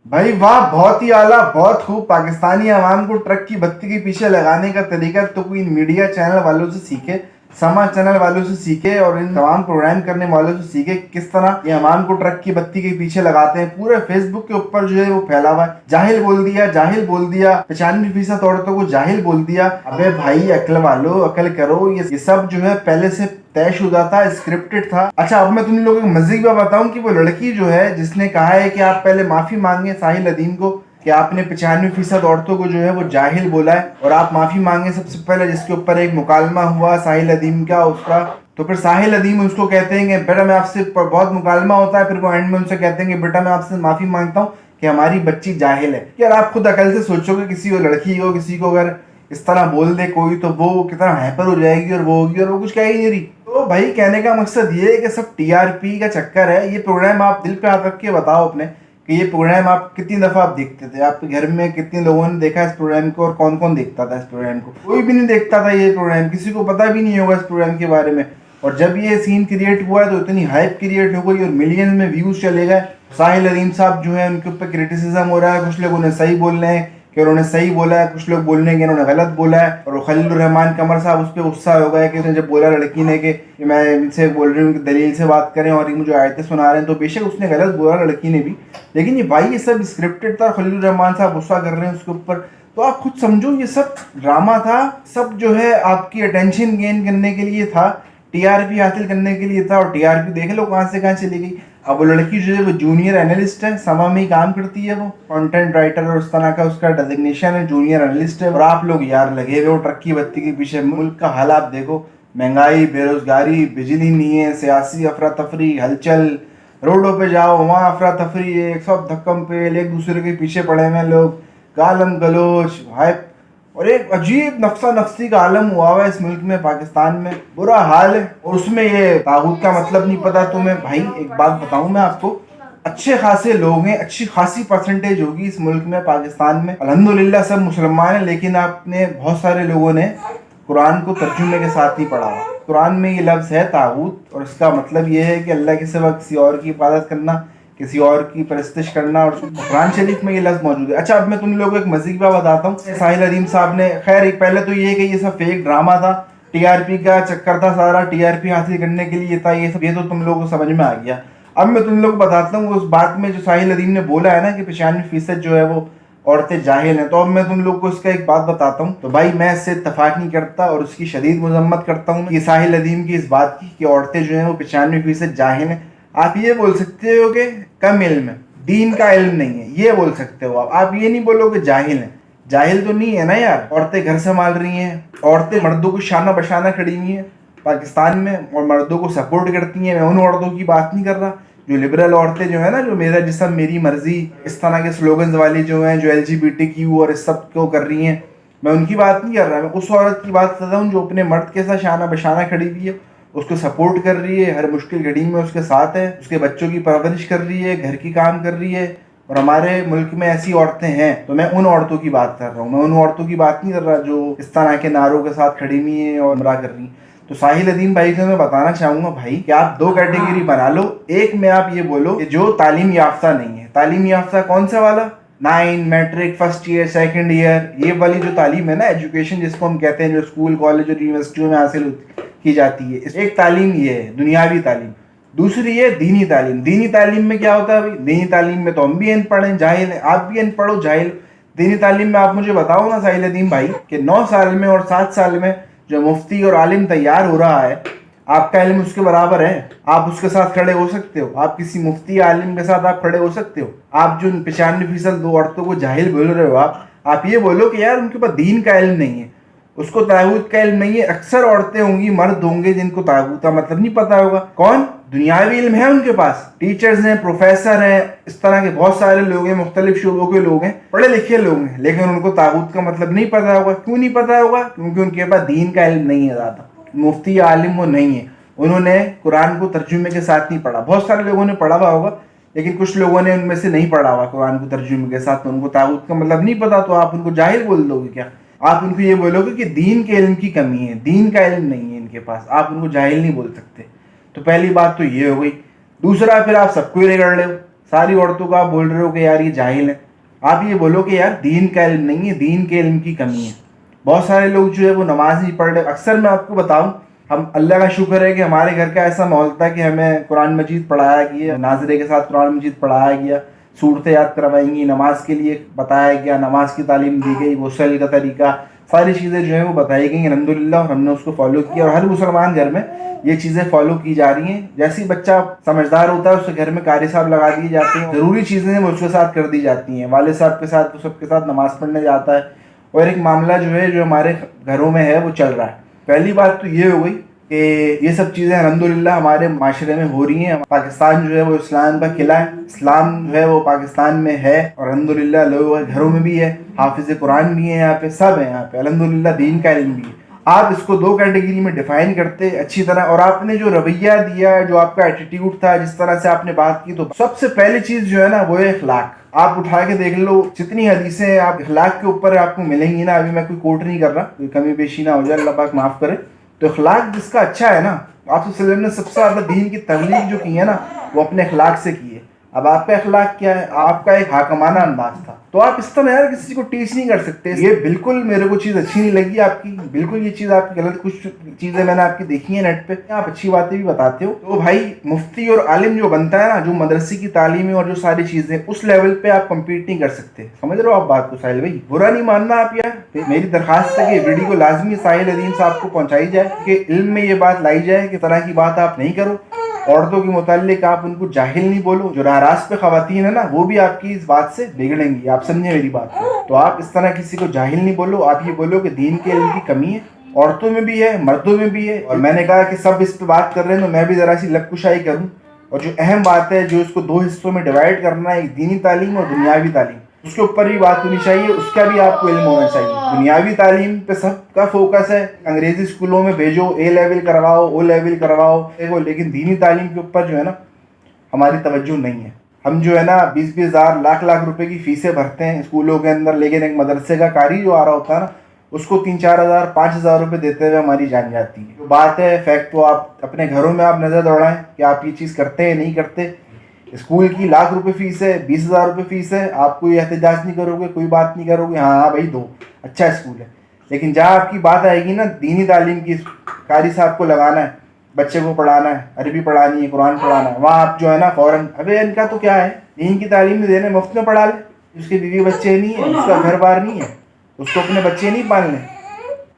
भाई वाह, बहुत ही आला, बहुत खूब। पाकिस्तानी अवाम को ट्रक की बत्ती के पीछे लगाने का तरीका तो कोई मीडिया चैनल वालों से सीखे, समाज चैनल वालों से सीखे और इन तमाम प्रोग्राम करने वालों से सीखे किस तरह ये अवाम को ट्रक की बत्ती के पीछे लगाते हैं। पूरे फेसबुक के ऊपर जो है वो फैला हुआ है, जाहिल बोल दिया, जाहिल बोल दिया, 95% औरतों को जाहिल बोल दिया। अबे भाई अक्ल वालो, अक्ल करो। ये सब जो है पहले से तयशुदा था, स्क्रिप्टेड था। अच्छा, अब मैं तुम लोगों को मजे की बात बताऊं कि वो लड़की जो है जिसने कहा है कि आप पहले माफी मांगे साहिल अदीम को कि आपने 95% औरतों को जो है वो जाहिल बोला है, और आप माफी मांगे सबसे पहले, जिसके ऊपर एक मुकालमा हुआ साहिल अदीम का उसका। तो फिर साहिल अदीम उसको कहते हैं कि बेटा मैं आपसे बहुत मुकालमा होता है, फिर वो एंड में उनसे कहते हैं कि बेटा मैं आपसे माफी मांगता हूँ कि हमारी बच्ची जाहिल है। यार आप खुद अकल से सोचोगे, किसी को लड़की को किसी को अगर इस तरह बोल दे कोई, तो वो कितना हाइपर हो जाएगी और वो होगी, और वो कुछ कह ही नहीं रही। तो भाई कहने का मकसद ये है कि सब टीआरपी का चक्कर है। ये प्रोग्राम आप दिल पे हाथ रख के बताओ अपने कि ये प्रोग्राम आप कितनी दफा आप देखते थे, आपके घर में कितने लोगों ने देखा इस प्रोग्राम को, और कौन कौन देखता था इस प्रोग्राम को? कोई भी नहीं देखता था ये प्रोग्राम, किसी को पता भी नहीं होगा इस प्रोग्राम के बारे में। और जब ये सीन क्रिएट हुआ है तो इतनी हाइप क्रिएट हो गई और मिलियन में व्यूज चले गए। साहिल अलीम साहब जो है उनके ऊपर क्रिटिसिज्म हो रहा है, कुछ लोग उन्हें सही बोल रहे हैं कि उन्होंने सही बोला है, कुछ लोग बोल रहे हैं कि उन्होंने गलत बोला है। और खलील रहमान कमर साहब उस पर गुस्सा हो गया कि उसने जब बोला लड़की ने कि मैं इनसे बोल रही हूँ कि दलील से बात करें और ये मुझे आयतें सुना रहे हैं, तो बेशक उसने गलत बोला लड़की ने भी, लेकिन ये भाई ये सब स्क्रिप्टेड था। खलील रहमान साहब गुस्सा कर रहे हैं उसके ऊपर, तो आप खुद समझो ये सब ड्रामा था। सब जो है आपकी अटेंशन गेन करने के लिए था, टीआरपी हासिल करने के लिए था। और टीआरपी देख लो कहाँ से कहाँ चली गई। अब वो लड़की जो है वो जूनियर एनालिस्ट है, समा में ही काम करती है, वो कंटेंट राइटर और उस तरह का उसका डेजिग्नेशन है, जूनियर एनालिस्ट है। और आप लोग यार लगे हुए हो ट्रक की बत्ती के पीछे। मुल्क का हाल आप देखो, महंगाई, बेरोजगारी, बिजली नहीं है, सियासी अफरा तफरी, हलचल, रोडों पे जाओ वहाँ अफरा तफरी है, सब धक्कम पेल, एक दूसरे के पीछे पड़े हुए लोग, गालम गलोच, हाय, और एक अजीब नफसा नफसी का आलम हुआ हुआ है इस मुल्क में, पाकिस्तान में बुरा हाल है। और उसमें ये तागूत का मतलब नहीं पता तुम्हें। भाई एक बात बताऊं मैं आपको, अच्छे खासे लोग हैं, अच्छी खासी परसेंटेज होगी इस मुल्क में, पाकिस्तान में अल्हम्दुलिल्लाह सब मुसलमान हैं, लेकिन आपने बहुत सारे लोगों ने कुरान को तर्जुमे के साथ नहीं पढ़ा। कुरान में ये लफ्ज़ है तागूत, और इसका मतलब ये है कि अल्लाह के सिवा किसी और की इबादत करना, किसी और की परस्तिश करना, और कुरान शरीफ में ये लफ्ज़ मौजूद है। अच्छा, अब मैं तुम लोगों को एक मज़े की बात बताता हूँ। साहिल अदीम साहब ने, खैर एक पहले तो ये कि ये सब फेक ड्रामा था, टीआरपी का चक्कर था सारा, टीआरपी हासिल करने के लिए था ये सब, ये तो तुम लोगों को समझ में आ गया। अब मैं तुम लोग को बताता हूँ उस बात में जो साहिल अदीम ने बोला है ना कि 95% जो है वो औरतें जाहिल हैं। तो अब मैं तुम लोग को इसका एक बात बताता हूँ। तो भाई मैं इससे इत्तफाक नहीं करता और उसकी शदीद मजम्मत करता हूँ कि साहिल अदीम की इस बात की कि औरतें जो हैं वो 95% जाहिल हैं। आप ये बोल सकते हो कि कम इल्म है, दीन का इल्म नहीं है, ये बोल सकते हो आप ये नहीं बोलोगे जाहिल हैं। जाहिल तो नहीं है ना यार, औरतें घर संभाल रही हैं, औरतें मर्दों को शाना बशाना खड़ी हुई हैं पाकिस्तान में और मर्दों को सपोर्ट करती हैं। मैं उन औरतों की बात नहीं कर रहा जो लिबरल औरतें जो है ना, जो मेरा जिस्म मेरी मर्जी, इस तरह के स्लोगन्स वाली जो हैं, जो LGBTQ और इस सब को कर रही हैं, मैं उनकी बात नहीं कर रहा। मैं उस औरत की बात कर रहा हूँ जो अपने मर्द के साथ शाना बशाना खड़ी हुई है, उसको सपोर्ट कर रही है, हर मुश्किल घड़ी में उसके साथ है, उसके बच्चों की परवरिश कर रही है, घर की काम कर रही है। और हमारे मुल्क में ऐसी औरतें हैं, तो मैं उन औरतों की बात कर रहा हूँ। मैं उन औरतों की बात नहीं कर रहा जो इस तरह के नारों के साथ खड़ी हुई हैं और उमरा कर रही हैं। तो साहिल अदीम भाई को मैं बताना चाहूंगा भाई कि आप दो कैटेगरी बना लो। एक में आप ये बोलो कि जो तालीम याफ्ता नहीं है, तालीम याफ्ता कौन सा वाला, 9 matric, first year, second year, ये वाली जो तालीम है ना, एजुकेशन जिसको हम कहते हैं, जो स्कूल कॉलेज और यूनिवर्सिटियों में हासिल की जाती है, एक तालीम ये है दुनियावी तालीम। दूसरी है दीनी तालीम। दीनी तालीम में क्या होता है भाई? दीनी तालीम में तो हम भी अनपढ़ हैं, जाहिल हैं, आप भी अनपढ़ हो, जाहिल। दीनी तालीम में आप मुझे बताओ ना साहिल अदीम भाई कि 9 साल में और 7 साल में जो मुफ्ती और आलिम तैयार हो रहा है, आपका इल्म उसके बराबर है? आप उसके साथ खड़े हो सकते हो? आप किसी मुफ्ती आलिम के साथ आप खड़े हो सकते हो? आप जो 95% दो औरतों को जाहिल बोल रहे हो, आप ये बोलो कि यार उनके पास दीन का इल्म नहीं है, उसको तागूत का इल्म नहीं है। अक्सर औरतें होंगी, मर्द होंगे जिनको तागूत का मतलब नहीं पता होगा। कौन? दुनियावी इल्म है उनके पास, टीचर्स हैं, प्रोफेसर हैं, इस तरह के बहुत सारे लोग हैं, मुख्तलिफ शोबों के लोग हैं, पढ़े लिखे लोग हैं, लेकिन उनको तागूत का मतलब नहीं पता होगा। क्यों नहीं पता होगा? क्योंकि उनके पास दीन का इल्म नहीं है ज़्यादा। मुफ्ती या आलिम वो नहीं है, उन्होंने कुरान को तर्जुमे के साथ नहीं पढ़ा। बहुत सारे लोगों ने पढ़ा हुआ होगा, लेकिन कुछ लोगों ने उनमें से नहीं पढ़ा हुआ कुरान को तर्जुमे के साथ, तो उनको तागूत का मतलब नहीं पता। तो आप उनको जाहिल बोल दोगे क्या? आप उनको ये बोलोगे कि दीन के इल्म की कमी है, दीन का इल्म नहीं है इनके पास, आप उनको जाहिल नहीं बोल सकते। तो पहली बात तो ये हो गई। दूसरा, फिर आप सबको ही रगड़ रहे हो, सारी औरतों को आप बोल रहे हो कि यार ये जाहिल है, आप ये बोलो कि यार दीन का इल्म नहीं है, दीन के इल्म की कमी है। बहुत सारे लोग जो है वो नमाज नहीं पढ़ रहे। अक्सर मैं आपको बताऊं, हम अल्लाह का शुक्र है कि हमारे घर का ऐसा माहौल था कि हमें कुरान मजीद पढ़ाया गया, नाजरे के साथ कुरान मजीद पढ़ाया गया, सूरतें याद करवाई गई, नमाज के लिए बताया गया, नमाज की तालीम दी गई, गुस्ल का तरीका, सारी चीज़ें जो है वो बताई गई अल्हम्दुलिल्लाह, और हमने उसको फॉलो किया। और हर मुसलमान घर में ये चीज़ें फॉलो की जा रही हैं। जैसे ही बच्चा समझदार होता है उसके घर में कारी साहब लगा दिए जाते हैं, ज़रूरी चीज़ें वो उसके साथ कर दी जाती हैं, वाले साहब के साथ, तो सबके साथ नमाज़ पढ़ने जाता है। और एक मामला जो है जो हमारे घरों में है वो चल रहा है। पहली बात तो ये हो गई कि ये सब चीज़ें अल्हम्दुलिल्लाह हमारे माशरे में हो रही हैं। पाकिस्तान जो है वो इस्लाम का किला है, इस्लाम जो है वो पाकिस्तान में है और अल्हम्दुलिल्लाह लोगों के घरों में भी है, हाफिज़ कुरान भी है यहाँ पे, सब है यहाँ पे अल्हम्दुलिल्लाह, दीन का इल्म भी है। आप इसको दो कैटेगरी में डिफाइन करते अच्छी तरह, और आपने जो रवैया दिया, जो आपका एटीट्यूड था, जिस तरह से आपने बात की, तो सबसे पहली चीज़ जो है ना वो है अखलाक। आप उठा के देख लो जितनी हदीसें आप अखलाक के ऊपर आपको मिलेंगी ना, अभी मैं कोई कोट नहीं कर रहा, कोई कमी पेशी ना हो जाए, अल्लाह पाक माफ़ करे, तो अखलाक जिसका अच्छा है ना, आप वसल्लम ने सबसे ज़्यादा दीन की तबलीग जो की है ना वो अपने अखलाक से की है। अब आपका अखलाक क्या है? आपका एक हाकमाना अंदाज था। तो आप इस तरह यार किसी को टीच नहीं कर सकते। ये बिल्कुल मेरे को चीज़ अच्छी नहीं लगी आपकी, बिल्कुल ये चीज़ आपकी गलत। कुछ चीज़ें मैंने आपकी देखी है नेट पे, आप अच्छी बातें भी बताते हो। तो भाई मुफ्ती और आलिम जो बनता है ना, जो मदरसे की तालीम है और जो सारी चीज़ें, उस लेवल पे आप कम्पीट नहीं कर सकते। समझ रहे हो आप बात को साहिल भाई? बुरा नहीं मानना आप यार, मेरी दरखास्त है कि वीडियो को लाजमी साहिल अदीम साहब को पहुँचाई जाए कि इल्म में ये बात लाई जाए कि तरह की बात आप नहीं करो। औरतों के मुताल्लिक आप उनको जाहिल नहीं बोलो। जो राहरास पे खवातीन है ना, वो भी आपकी इस बात से बिगड़ेंगी, आप समझे मेरी बात को। तो आप इस तरह किसी को जाहिल नहीं बोलो, आप ये बोलो कि दीन के इल्म की कमी है, औरतों में भी है, मर्दों में भी है। और मैंने कहा कि सब इस पे बात कर रहे हैं तो मैं भी ज़रा सी लबकुशाई करूँ। और जो अहम बात है, जो इसको दो हिस्सों में डिवाइड करना है, एक दीनी तालीम और दुनियावी तालीम, उसके ऊपर भी बात होनी चाहिए, उसका भी आपको इल्म होना चाहिए। दुनियावी तालीम पे सबका फोकस है, अंग्रेजी स्कूलों में भेजो, ए लेवल करवाओ, ओ लेवल करवाओ, लेकिन दीनी तालीम के ऊपर जो है ना हमारी तवज्जो नहीं है। हम जो है ना 20-20 हज़ार, लाख रुपए की फीसें भरते हैं स्कूलों के अंदर, लेकिन एक मदरसे का कारी जो आ रहा होता है ना, उसको 3-4 हज़ार, 5 हज़ार रुपये देते हुए हमारी जान जाती है। तो बात है फैक्ट, तो आप अपने घरों में आप नज़र दौड़ाएं कि आप ये चीज़ करते हैं नहीं करते। स्कूल की लाख रुपए फीस है, 20 हज़ार रुपये फीस है, आप कोई एहतजाज नहीं करोगे, कोई बात नहीं करोगे, हाँ भाई दो, अच्छा स्कूल है। लेकिन जहाँ आपकी बात आएगी ना दीनी तालीम की, कारी साहब को लगाना है, बच्चे को पढ़ाना है, अरबी पढ़ानी है, कुरान पढ़ाना है, वहाँ आप जो है ना फ़ौरन, अबे इनका तो क्या है, दीन की तालीम में देने, मुफ्त में पढ़ा ले। उसके बीवी बच्चे नहीं है, उसका घर बार नहीं है, उसको अपने बच्चे नहीं पालने।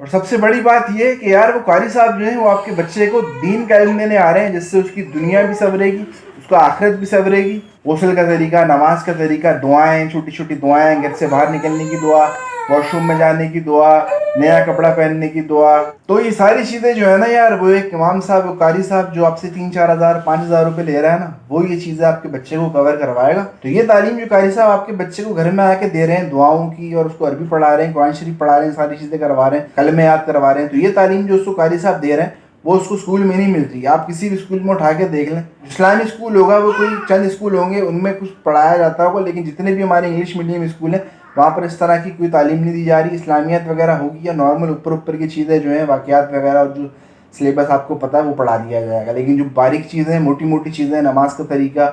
और सबसे बड़ी बात यह है कि यार वो कारी साहब जो है वो आपके बच्चे को दीन का इल्म देने आ रहे हैं, जिससे उसकी दुनिया भी संवरेगी, उसका आखिरत भी संवरेगी। गुस्ल का तरीका, नमाज का तरीका, दुआएं, छोटी छोटी दुआएं, घर से बाहर निकलने की दुआ, वॉशरूम में जाने की दुआ, नया कपड़ा पहनने की दुआ, तो ये सारी चीज़ें जो है ना यार, वो एक इमाम साहब, वो कारी साहब जो आपसे 3-4 हज़ार, 5 हज़ार रुपये ले रहा है ना, वो ये चीज़ें आपके बच्चे को कवर करवाएगा। तो ये तालीम जो कारी साहब आपके बच्चे को घर में आके दे रहे हैं दुआओं की, और उसको अरबी पढ़ा रहे हैं, कुरान शरीफ पढ़ा रहे हैं, सारी चीज़ें करवा रहे हैं, कलमे याद करवा रहे हैं, तो ये तालीम जो उसको कारी साहब दे रहे हैं वो उसको स्कूल में नहीं मिलती। आप किसी भी स्कूल में उठा के देख लें, इस्लामी स्कूल होगा, वो कोई चंद स्कूल होंगे उनमें कुछ पढ़ाया जाता होगा, लेकिन जितने भी हमारे इंग्लिश मीडियम स्कूल हैं वहाँ पर इस तरह की कोई तालीम नहीं दी जा रही। इस्लामियत वगैरह होगी या नॉर्मल ऊपर की चीज़ें जो हैं, वाक़यात वगैरह, और जो सिलेबस आपको पता है वो पढ़ा दिया जाएगा। लेकिन जो बारीक चीज़ें, मोटी मोटी चीज़ें, नमाज का तरीका,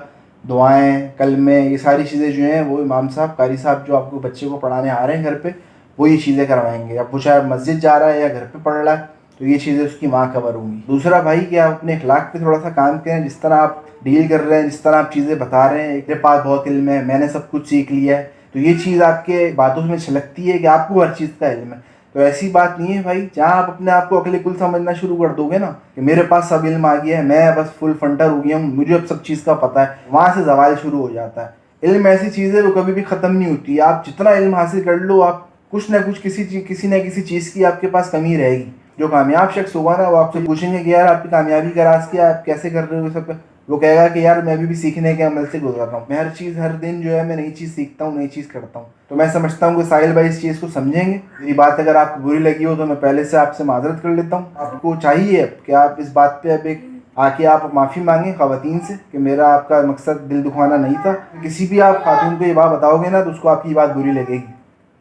दुआएँ, कलमे, ये सारी चीज़ें जो हैं वो इमाम साहब, कारी साहब जो आपको बच्चे को पढ़ाने आ रहे हैं घर पर, वो ये चीज़ें करवाएंगे। अब वो चाहे मस्जिद जा रहा है या घर पर पढ़ रहा है, तो ये चीज़ें उसकी माँ कवर होंगी। दूसरा भाई कि आप अपने अखलाक पे थोड़ा सा काम करें, जिस तरह आप डील कर रहे हैं, जिस तरह आप चीज़ें बता रहे हैं, मेरे पास बहुत इल्म है, मैंने सब कुछ सीख लिया है, तो ये चीज़ आपके बातों में छलकती है कि आपको हर चीज़ का इल्म है। तो ऐसी बात नहीं है भाई। जहाँ आप अपने आप को अकल कुल समझना शुरू कर दोगे ना कि मेरे पास सब इल्म आ गया है, मैं बस फुल फंटर हो गया हूँ, मुझे अब सब चीज़ का पता है, वहाँ से ज़वाल शुरू हो जाता है। इल्म ऐसी चीज़ है वो कभी भी ख़त्म नहीं होती। आप जितना इल्म हासिल कर लो, आप कुछ ना कुछ किसी न किसी चीज़ की आपके पास कमी रहेगी। जो कामयाब शख्स होगा ना, वो आपसे पूछेंगे कि यार आपकी कामयाबी का राज क्या, आप कैसे कर रहे हो सब, वो कहेगा कि यार मैं भी सीखने के अमल से गुजर रहा हूँ, मैं हर चीज़, हर दिन जो है मैं नई चीज़ सीखता हूँ, नई चीज़ करता हूँ। तो मैं समझता हूँ कि साहिल भाई इस चीज़ को समझेंगे। मेरी बात अगर आपको बुरी लगी हो तो मैं पहले से आपसे माजरत कर लेता हूँ। आपको चाहिए कि आप इस बात पे अब एक आके आप माफ़ी मांगें ख़वातीन से कि मेरा आपका मकसद दिल दुखाना नहीं था। किसी भी आप खातून को ये बात बताओगे ना तो उसको आपकी बात बुरी लगेगी।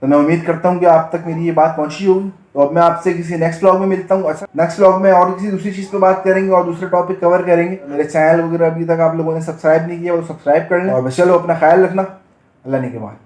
तो मैं उम्मीद करता हूँ कि आप तक मेरी ये बात पहुँची होगी। तो अब मैं आपसे किसी नेक्स्ट व्लॉग में मिलता हूँ। अच्छा, नेक्स्ट व्लॉग में और किसी दूसरी चीज़ पे बात करेंगे और दूसरे टॉपिक कवर करेंगे। मेरे चैनल वगैरह अभी तक आप लोगों ने सब्सक्राइब नहीं किया वो सब्सक्राइब कर लें, और बस चलो अपना ख्याल रखना। अल्लाह ने के बाद।